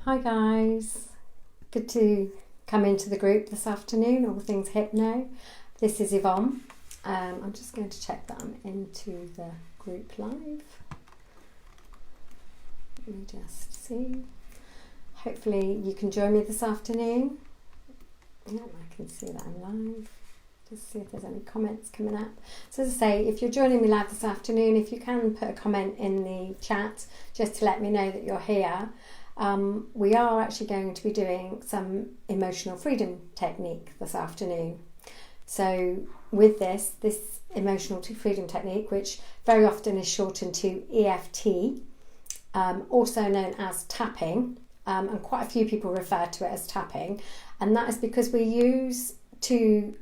Hi guys, good to come into the group this afternoon, all things hypno. This is Yvonne. I'm just going to check that I'm into the group live. Let me just see. Hopefully you can join me this afternoon. Yeah, I can see that I'm live. Just see if there's any comments coming up. So as I say, if you're joining me live this afternoon, if you can put a comment in the chat just to let me know that you're here. We are actually going to be doing some emotional freedom technique this afternoon. So with this emotional freedom technique, which very often is shortened to EFT, also known as tapping, and quite a few people refer to it as tapping, and that is because we use two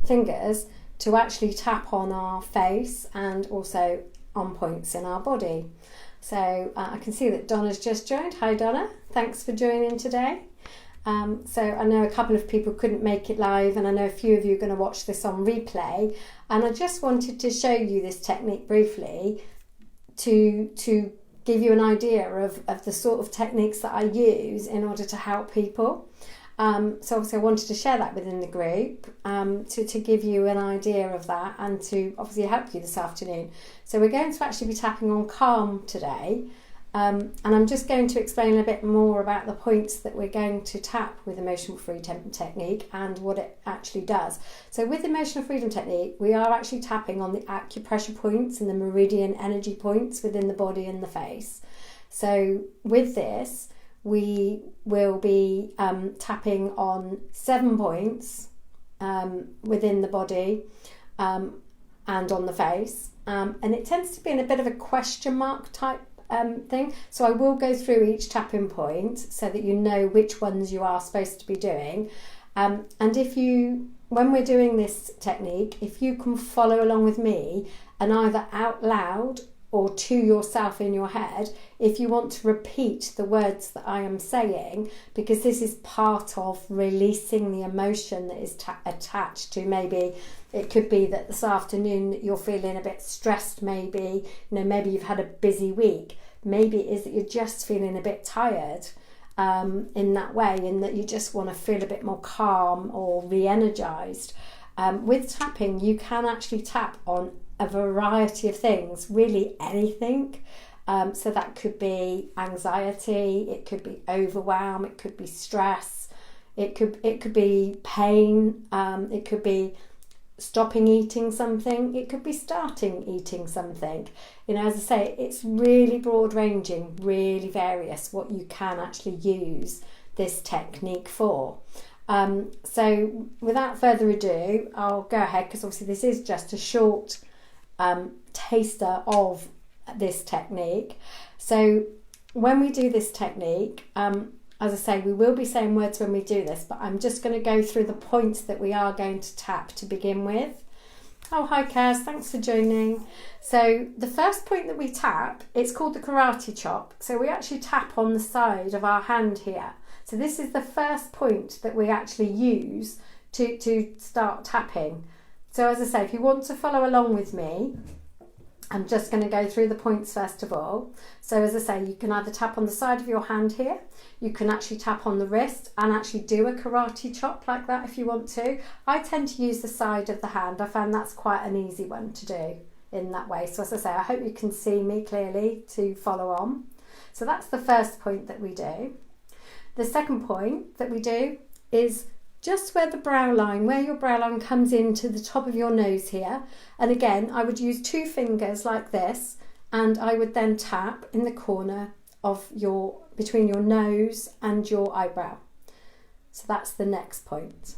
fingers to actually tap on our face and also on points in our body. So I can see that Donna's just joined. Hi Donna, thanks for joining today. So I know a couple of people couldn't make it live, and I know a few of you are going to watch this on replay, and I just wanted to show you this technique briefly to give you an idea of the sort of techniques that I use in order to help people. So obviously I wanted to share that within the group to give you an idea of that and to obviously help you this afternoon. So we're going to actually be tapping on calm today, and I'm just going to explain a bit more about the points that we're going to tap with emotional freedom technique and what it actually does. So with emotional freedom technique, we are actually tapping on the acupressure points and the meridian energy points within the body and the face. So with this, we will be tapping on 7 points within the body and on the face, and it tends to be in a bit of a question mark type thing, so I will go through each tapping point so that you know which ones you are supposed to be doing, and when we're doing this technique, if you can follow along with me and either out loud or to yourself in your head, if you want to repeat the words that I am saying, because this is part of releasing the emotion that is attached to, maybe it could be that this afternoon that you're feeling a bit stressed, maybe you've had a busy week, maybe it is that you're just feeling a bit tired in that way, and that you just want to feel a bit more calm or re-energized. With tapping, you can actually tap on a variety of things, really anything. So that could be anxiety, it could be overwhelm, it could be stress, it could be pain, it could be stopping eating something, it could be starting eating something. As I say, it's really broad ranging, really various what you can actually use this technique for. So without further ado, I'll go ahead, because obviously this is just a short taster of this technique. So when we do this technique, as I say, we will be saying words when we do this, but I'm just going to go through the points that we are going to tap to begin with. Oh, hi Kaz, thanks for joining. So the first point that we tap, it's called the karate chop. So we actually tap on the side of our hand here. So this is the first point that we actually use to start tapping. So as I say, if you want to follow along with me, I'm just going to go through the points first of all. So as I say, you can either tap on the side of your hand here, you can actually tap on the wrist and actually do a karate chop like that if you want to. I tend to use the side of the hand. I found that's quite an easy one to do in that way. So as I say, I hope you can see me clearly to follow on. So that's the first point that we do. The second point that we do is just where your brow line comes into the top of your nose here. And again, I would use 2 fingers like this, and I would then tap in the corner of between your nose and your eyebrow. So that's the next point.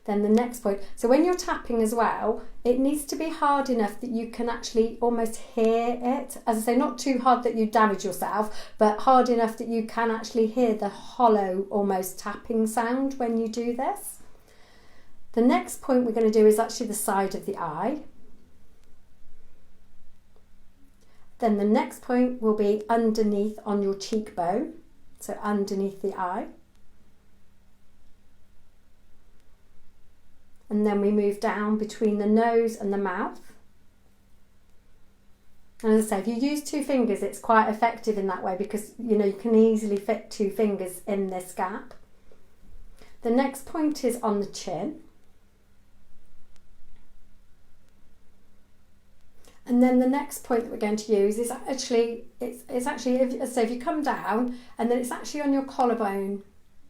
Then the next point, so when you're tapping as well, it needs to be hard enough that you can actually almost hear it. As I say, not too hard that you damage yourself, but hard enough that you can actually hear the hollow, almost tapping sound when you do this. The next point we're going to do is actually the side of the eye. Then the next point will be underneath on your cheekbone, so underneath the eye. And then we move down between the nose and the mouth. And as I say, if you use 2 fingers, it's quite effective in that way because, you know, you can easily fit 2 fingers in this gap. The next point is on the chin. And then the next point that we're going to use is actually, it's actually, if you come down and then it's actually on your collarbone.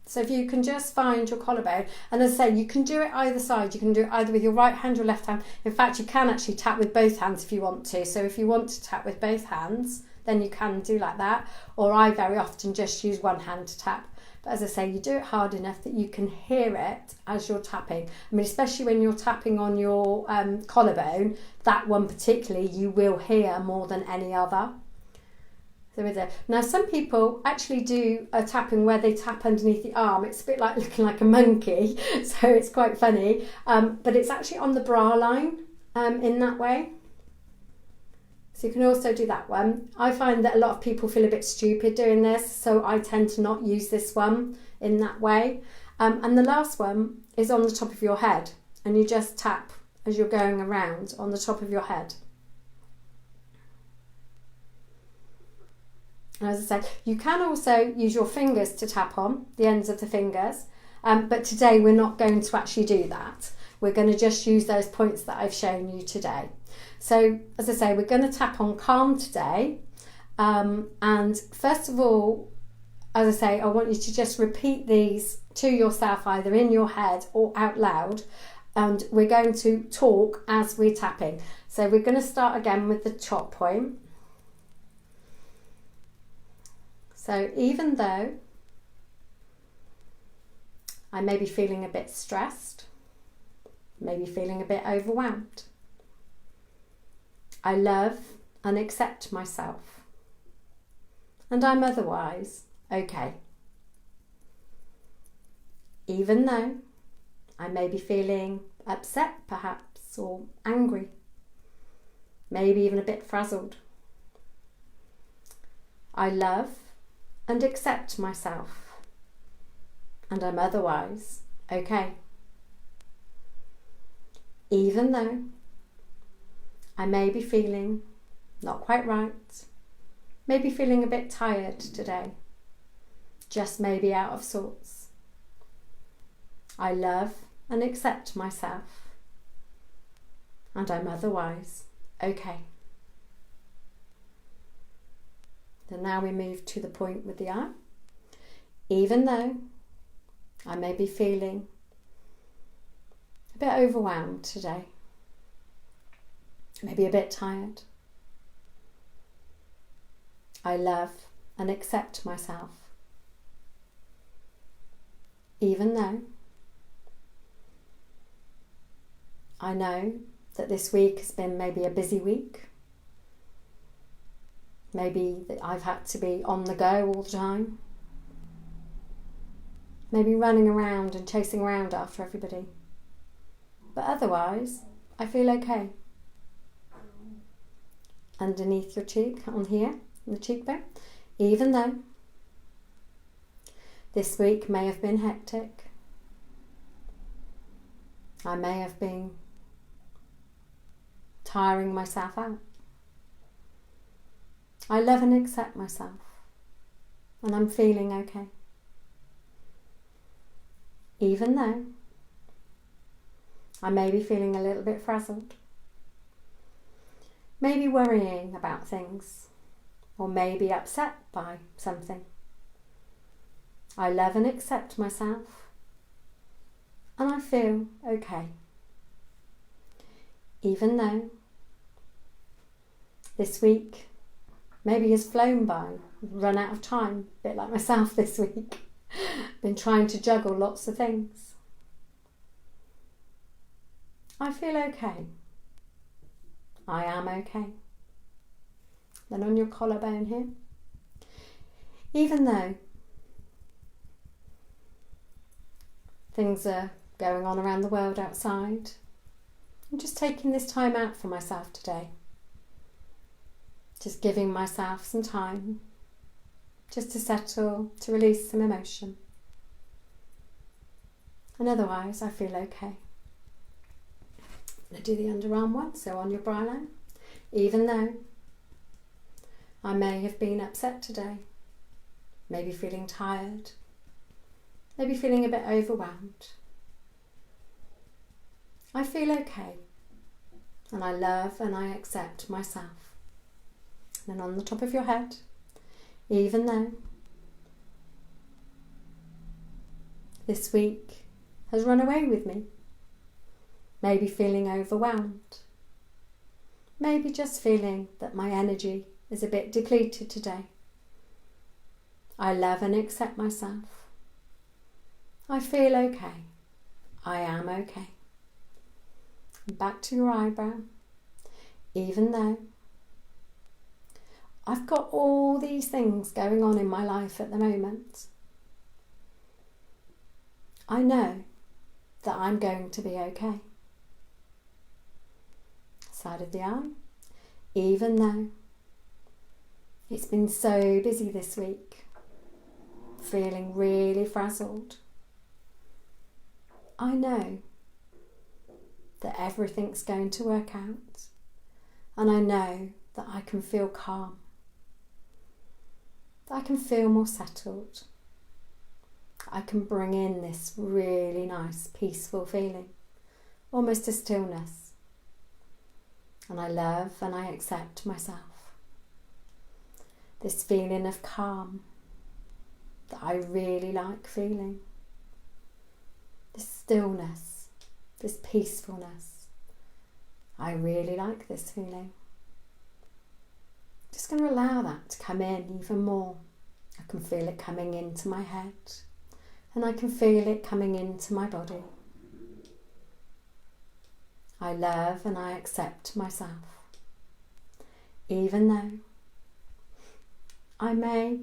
So if you can just find your collarbone, and as I say, you can do it either side. You can do it either with your right hand or left hand. In fact, you can actually tap with both hands if you want to. So if you want to tap with both hands, then you can do like that. Or I very often just use one hand to tap. But as I say, you do it hard enough that you can hear it as you're tapping. I mean, especially when you're tapping on your collarbone, that one particularly you will hear more than any other. So now some people actually do a tapping where they tap underneath the arm. It's a bit like looking like a monkey, so it's quite funny. But it's actually on the bra line in that way. So you can also do that one. I find that a lot of people feel a bit stupid doing this, so I tend to not use this one in that way. And the last one is on the top of your head, and you just tap as you're going around on the top of your head. And as I say, you can also use your fingers to tap on, the ends of the fingers, but today we're not going to actually do that. We're going to just use those points that I've shown you today. So, as I say, we're going to tap on calm today. And first of all, as I say, I want you to just repeat these to yourself, either in your head or out loud. And we're going to talk as we're tapping. So we're going to start again with the top point. So even though I may be feeling a bit stressed, maybe feeling a bit overwhelmed, I love and accept myself, and I'm otherwise okay. Even though I may be feeling upset perhaps, or angry, maybe even a bit frazzled, I love and accept myself, and I'm otherwise okay. Even though I may be feeling not quite right, maybe feeling a bit tired today, just maybe out of sorts, I love and accept myself, and I'm otherwise okay. Then now we move to the point with the eye. Even though I may be feeling a bit overwhelmed today, maybe a bit tired, I love and accept myself. Even though I know that this week has been maybe a busy week, maybe that I've had to be on the go all the time, maybe running around and chasing around after everybody, but otherwise I feel okay. Underneath your cheek, on here, in the cheekbone, even though this week may have been hectic, I may have been tiring myself out, I love and accept myself, and I'm feeling okay. Even though I may be feeling a little bit frazzled, maybe worrying about things, or maybe upset by something, I love and accept myself, and I feel okay. Even though this week maybe has flown by, run out of time, a bit like myself this week, been trying to juggle lots of things, I feel okay. I am okay. Then on your collarbone here, even though things are going on around the world outside, I'm just taking this time out for myself today. Just giving myself some time just to settle, to release some emotion. And otherwise I feel okay. I'm going to do the underarm one, so on your bra line. Even though I may have been upset today, maybe feeling tired, maybe feeling a bit overwhelmed. I feel okay, and I love and I accept myself. And then on the top of your head, even though this week has run away with me, maybe feeling overwhelmed, maybe just feeling that my energy is a bit depleted today, I love and accept myself. I feel okay. I am okay. Back to your eyebrow. Even though I've got all these things going on in my life at the moment, I know that I'm going to be okay. Side of the eye. Even though it's been so busy this week, feeling really frazzled, I know that everything's going to work out, and I know that I can feel calm, that I can feel more settled. I can bring in this really nice, peaceful feeling, almost a stillness, and I love and I accept myself. This feeling of calm that I really like feeling, this stillness, this peacefulness. I really like this feeling. Just going to allow that to come in even more. I can feel it coming into my head, and I can feel it coming into my body. I love and I accept myself, even though I may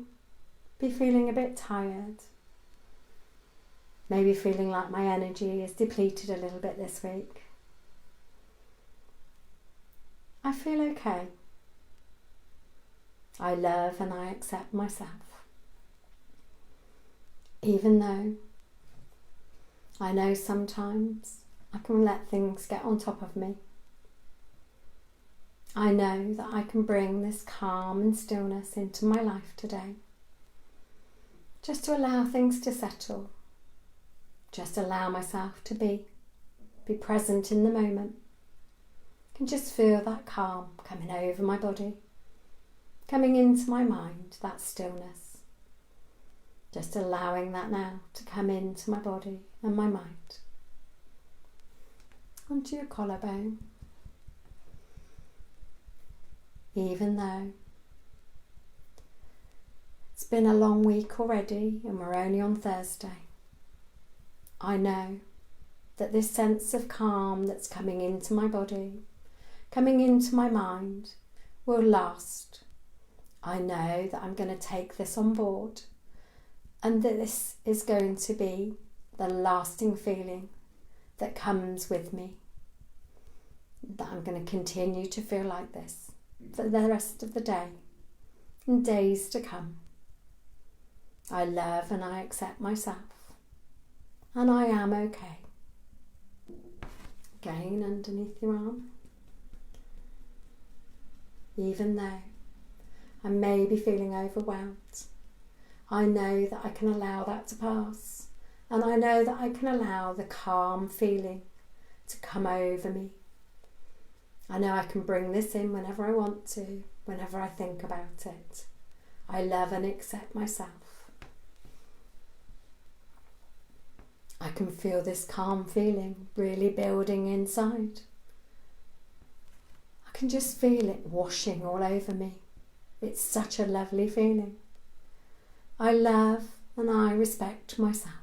be feeling a bit tired, maybe feeling like my energy is depleted a little bit this week. I feel okay. I love and I accept myself, even though I know sometimes I can let things get on top of me. I know that I can bring this calm and stillness into my life today, just to allow things to settle, just allow myself to be present in the moment. I can just feel that calm coming over my body, coming into my mind, that stillness. Just allowing that now to come into my body and my mind. Onto your collarbone. Even though it's been a long week already and we're only on Thursday, I know that this sense of calm that's coming into my body, coming into my mind, will last. I know that I'm going to take this on board, and that this is going to be the lasting feeling that comes with me, that I'm going to continue to feel like this for the rest of the day and days to come. I love and I accept myself, and I am okay. Again, underneath your arm. Even though I may be feeling overwhelmed, I know that I can allow that to pass, and I know that I can allow the calm feeling to come over me. I know I can bring this in whenever I want to, whenever I think about it. I love and accept myself. I can feel this calm feeling really building inside. I can just feel it washing all over me. It's such a lovely feeling. I love and I respect myself.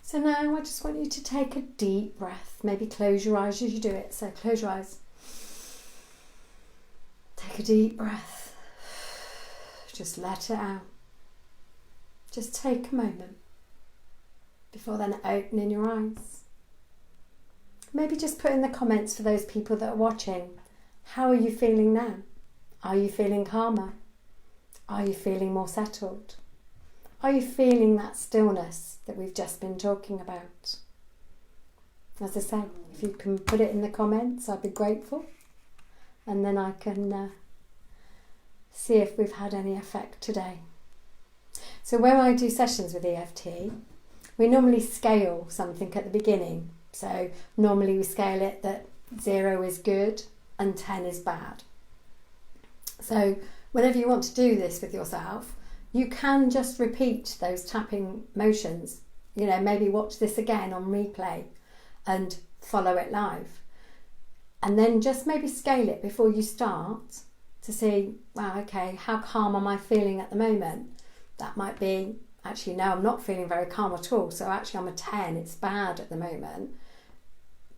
So now I just want you to take a deep breath. Maybe close your eyes as you do it. So close your eyes. Take a deep breath. Just let it out. Just take a moment before then opening your eyes. Maybe just put in the comments for those people that are watching. How are you feeling now? Are you feeling calmer? Are you feeling more settled? Are you feeling that stillness that we've just been talking about? As I say, if you can put it in the comments, I'd be grateful. and then I can see if we've had any effect today. So when I do sessions with EFT, we normally scale something at the beginning. So normally we scale it that 0 is good and 10 is bad. So whenever you want to do this with yourself, you can just repeat those tapping motions. You know, maybe watch this again on replay and follow it live. And then just maybe scale it before you start to see, wow, okay, how calm am I feeling at the moment? That might be, actually, no, I'm not feeling very calm at all. So actually I'm a 10, it's bad at the moment.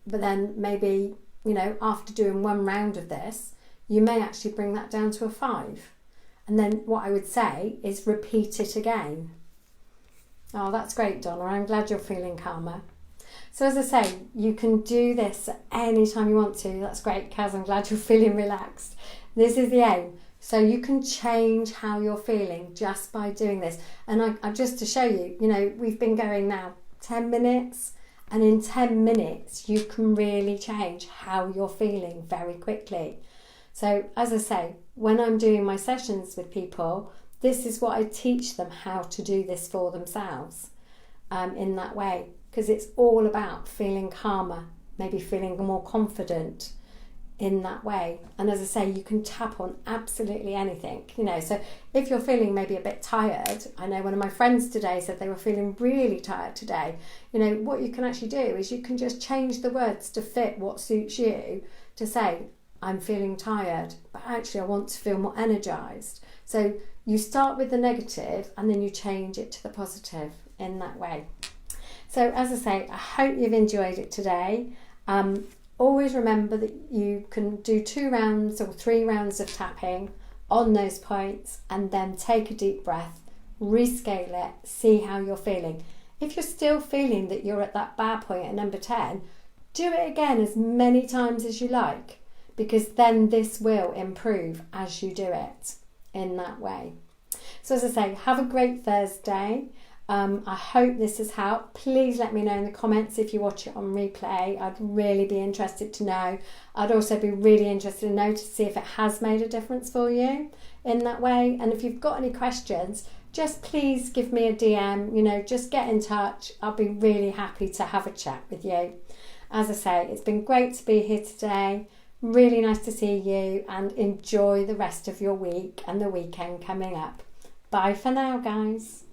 But then maybe, you know, after doing one round of this, you may actually bring that down to a 5. And then what I would say is repeat it again. Oh, that's great, Donna. I'm glad you're feeling calmer. So as I say, you can do this any time you want to. That's great, Kaz. I'm glad you're feeling relaxed. This is the aim. So you can change how you're feeling just by doing this. And I just to show you, you know, we've been going now 10 minutes. And in 10 minutes, you can really change how you're feeling very quickly. So as I say, when I'm doing my sessions with people, this is what I teach them how to do this for themselves in that way. Because it's all about feeling calmer, maybe feeling more confident in that way. And as I say, you can tap on absolutely anything, you know. So if you're feeling maybe a bit tired, I know one of my friends today said they were feeling really tired today. You know, what you can actually do is you can just change the words to fit what suits you, to say, I'm feeling tired, but actually I want to feel more energized. So you start with the negative and then you change it to the positive in that way. So as I say, I hope you've enjoyed it today. Always remember that you can do 2 rounds or 3 rounds of tapping on those points and then take a deep breath, rescale it, see how you're feeling. If you're still feeling that you're at that bad point at number 10, do it again as many times as you like, because then this will improve as you do it in that way. So as I say, have a great Thursday. I hope this has helped. Please let me know in the comments if you watch it on replay. I'd really be interested to know. I'd also be really interested to know to see if it has made a difference for you in that way. And if you've got any questions, just please give me a DM, you know, just get in touch. I'll be really happy to have a chat with you. As I say, it's been great to be here today. Really nice to see you, and enjoy the rest of your week and the weekend coming up. Bye for now, guys.